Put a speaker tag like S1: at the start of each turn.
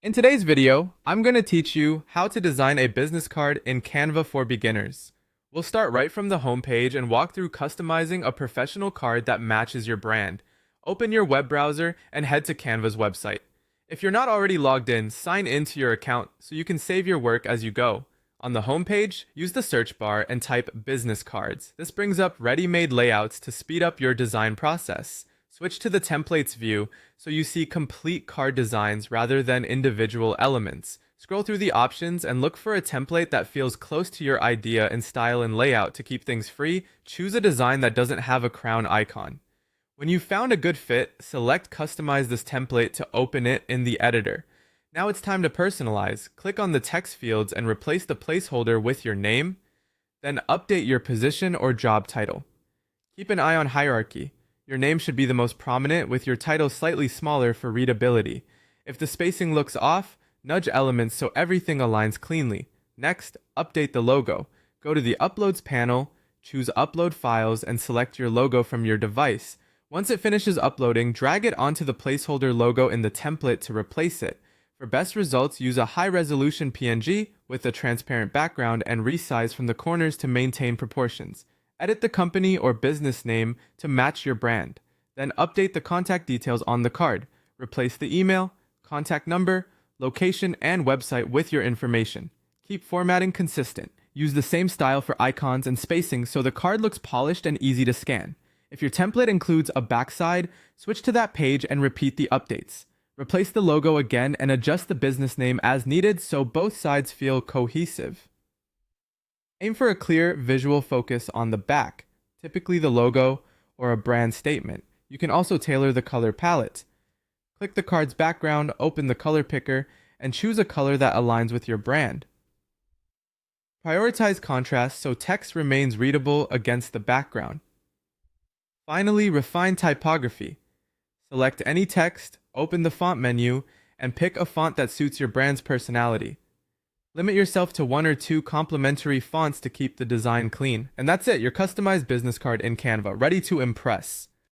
S1: In today's video, I'm going to teach you how to design a business card in Canva for beginners. We'll start right from the homepage and walk through customizing a professional card that matches your brand. Open your web browser and head to Canva's website. If you're not already logged in, sign into your account so you can save your work as you go. On the homepage, use the search bar and type business cards. This brings up ready-made layouts to speed up your design process. Switch to the templates view so you see complete card designs rather than individual elements. Scroll through the options and look for a template that feels close to your idea in style and layout. To keep things free, choose a design that doesn't have a crown icon. When you've found a good fit, select Customize this template to open it in the editor. Now it's time to personalize. Click on the text fields and replace the placeholder with your name. Then update your position or job title. Keep an eye on hierarchy. Your name should be the most prominent, with your title slightly smaller for readability. If the spacing looks off, nudge elements so everything aligns cleanly. Next, update the logo. Go to the Uploads panel, choose Upload Files, and select your logo from your device. Once it finishes uploading, drag it onto the placeholder logo in the template to replace it. For best results, use a high-resolution PNG with a transparent background and resize from the corners to maintain proportions. Edit the company or business name to match your brand. Then update the contact details on the card. Replace the email, contact number, location, and website with your information. Keep formatting consistent. Use the same style for icons and spacing so the card looks polished and easy to scan. If your template includes a backside, switch to that page and repeat the updates. Replace the logo again and adjust the business name as needed so both sides feel cohesive. Aim for a clear visual focus on the back, typically the logo or a brand statement. You can also tailor the color palette. Click the card's background, open the color picker, and choose a color that aligns with your brand. Prioritize contrast so text remains readable against the background. Finally, refine typography. Select any text, open the font menu, and pick a font that suits your brand's personality. Limit yourself to 1 or 2 complementary fonts to keep the design clean. And that's it, your customized business card in Canva, ready to impress.